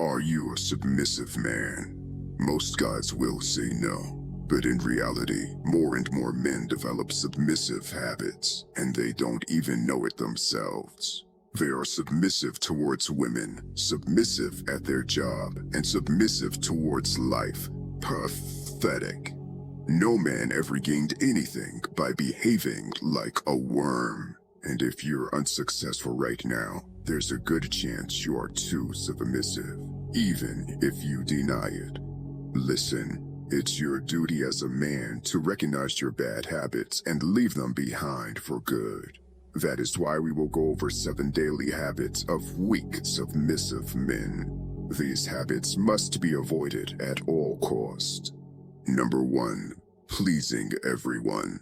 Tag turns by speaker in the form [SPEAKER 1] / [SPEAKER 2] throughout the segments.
[SPEAKER 1] Are you a submissive man? Most guys will say no. But in reality, more and more men develop submissive habits, and they don't even know it themselves. They are submissive towards women, submissive at their job, and submissive towards life. Pathetic. No man ever gained anything by behaving like a worm. And if you're unsuccessful right now, there's a good chance you are too submissive, even if you deny it. Listen. It's your duty as a man to recognize your bad habits and leave them behind for good. That is why we will go over 7 daily habits of weak, submissive men. These habits must be avoided at all costs. Number 1. Pleasing everyone.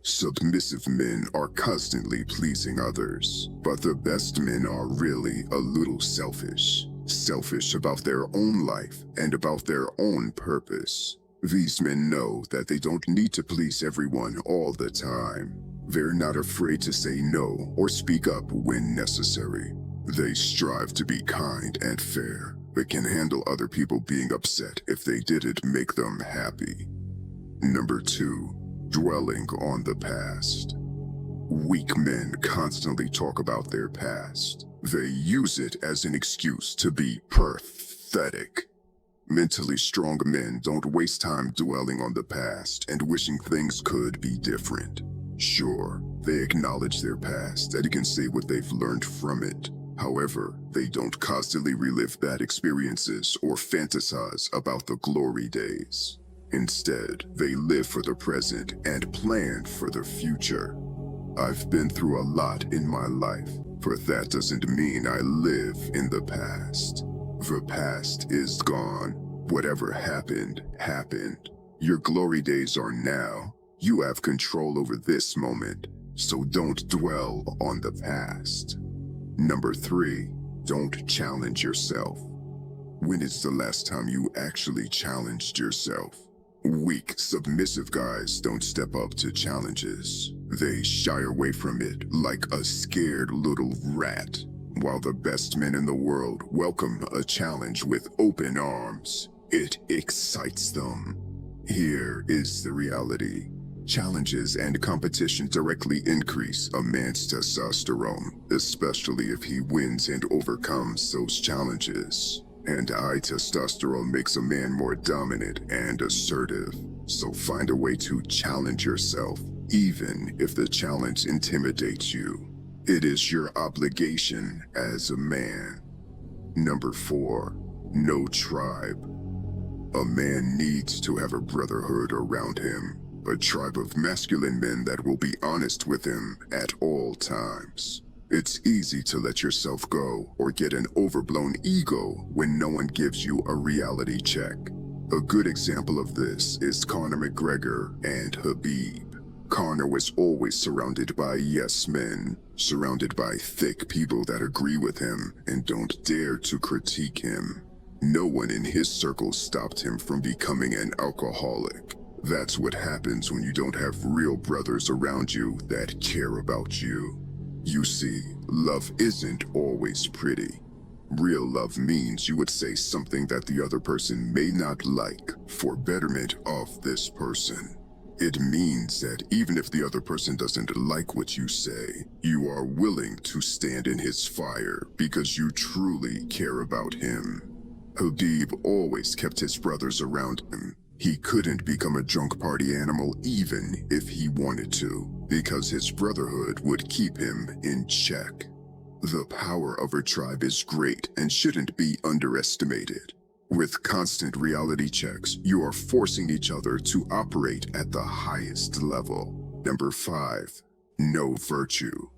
[SPEAKER 1] Submissive men are constantly pleasing others, but the best men are really a little selfish. Selfish about their own life and about their own purpose. These men know that they don't need to please everyone all the time. They're not afraid to say no or speak up when necessary. They strive to be kind and fair, but can handle other people being upset if they didn't make them happy. Number 2. Dwelling on the past. Weak men constantly talk about their past. They use it as an excuse to be pathetic. Mentally strong men don't waste time dwelling on the past and wishing things could be different. Sure, they acknowledge their past and can say what they've learned from it. However, they don't constantly relive bad experiences or fantasize about the glory days. Instead, they live for the present and plan for the future. I've been through a lot in my life, but that doesn't mean I live in the past. The past is gone. Whatever happened, happened. Your glory days are now. You have control over this moment, so don't dwell on the past. Number 3, don't challenge yourself. When is the last time you actually challenged yourself? Weak, submissive guys don't step up to challenges. They shy away from it like a scared little rat, while the best men in the world welcome a challenge with open arms. It excites them. Here is the reality. Challenges and competition directly increase a man's testosterone, especially if he wins and overcomes those challenges. And high testosterone makes a man more dominant and assertive. So find a way to challenge yourself, even if the challenge intimidates you. It is your obligation as a man. Number 4, no tribe. A man needs to have a brotherhood around him, a tribe of masculine men that will be honest with him at all times. It's easy to let yourself go or get an overblown ego when no one gives you a reality check. A good example of this is Conor McGregor and Khabib. Conor was always surrounded by yes men, surrounded by thick people that agree with him and don't dare to critique him. No one in his circle stopped him from becoming an alcoholic. That's what happens when you don't have real brothers around you that care about you. You see, love isn't always pretty. Real love means you would say something that the other person may not like for betterment of this person. It means that even if the other person doesn't like what you say, you are willing to stand in his fire because you truly care about him. Khabib always kept his brothers around him. He couldn't become a drunk party animal even if he wanted to, because his brotherhood would keep him in check. The power of a tribe is great and shouldn't be underestimated. With constant reality checks, you are forcing each other to operate at the highest level. Number 5, no virtue.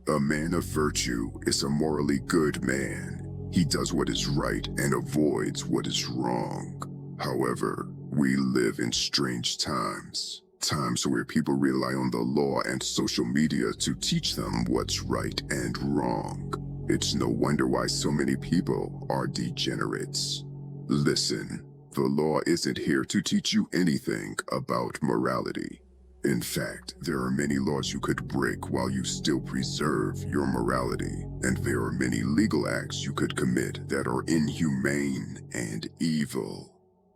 [SPEAKER 1] A man of virtue is a morally good man. He does what is right and avoids what is wrong. However, we live in strange times. Times where people rely on the law and social media to teach them what's right and wrong. It's no wonder why so many people are degenerates. Listen, the law isn't here to teach you anything about morality. In fact, there are many laws you could break while you still preserve your morality, and there are many legal acts you could commit that are inhumane and evil.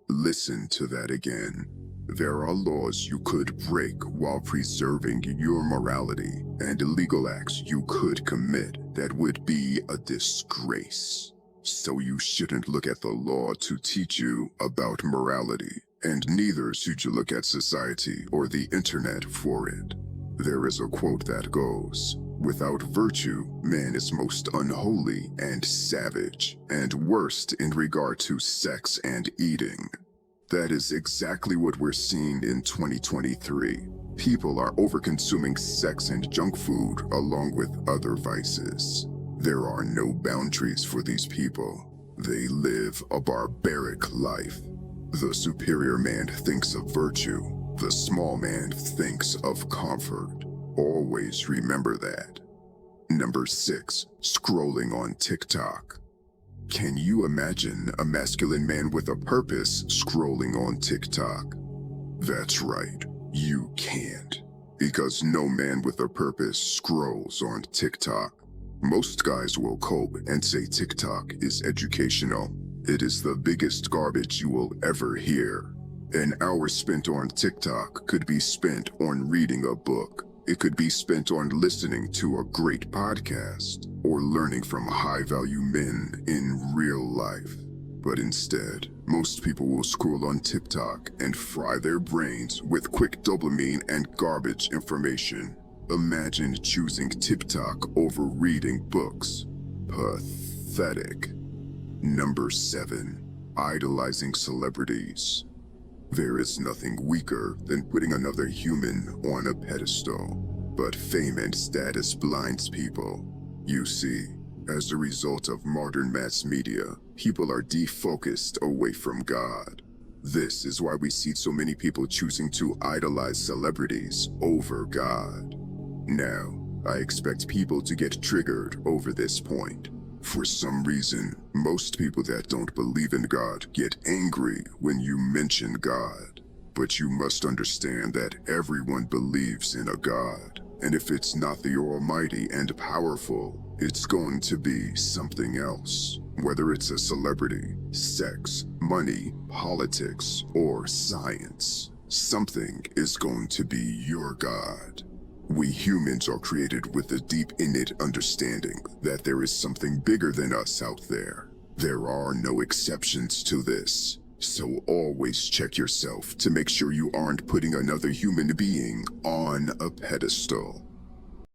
[SPEAKER 1] Listen to that again. There are laws you could break while preserving your morality, and legal acts you could commit that would be a disgrace. So you shouldn't look at the law to teach you about morality, and neither should you look at society or the internet for it. There is a quote that goes, "Without virtue, man is most unholy and savage, and worst in regard to sex and eating." That is exactly what we're seeing in 2023. People are overconsuming sex and junk food along with other vices. There are no boundaries for these people. They live a barbaric life. The superior man thinks of virtue. The small man thinks of comfort. Always remember that. Number 6, scrolling on TikTok. Can you imagine a masculine man with a purpose scrolling on TikTok? That's right, you can't. Because no man with a purpose scrolls on TikTok. Most guys will cope and say TikTok is educational. It is the biggest garbage you will ever hear. An hour spent on TikTok could be spent on reading a book. It could be spent on listening to a great podcast or learning from high-value men in real life. But instead, most people will scroll on TikTok and fry their brains with quick dopamine and garbage information. Imagine choosing TikTok over reading books. Pathetic. Number 7, idolizing celebrities. There is nothing weaker than putting another human on a pedestal, but fame and status blinds people. You see, as a result of modern mass media, people are defocused away from God. This is why we see so many people choosing to idolize celebrities over God. Now, I expect people to get triggered over this point. For some reason, most people that don't believe in God get angry when you mention God. But you must understand that everyone believes in a God. And if it's not the Almighty and powerful, it's going to be something else. Whether it's a celebrity, sex, money, politics, or science, something is going to be your God. We humans are created with a deep innate understanding that there is something bigger than us out there. There are no exceptions to this. So always check yourself to make sure you aren't putting another human being on a pedestal.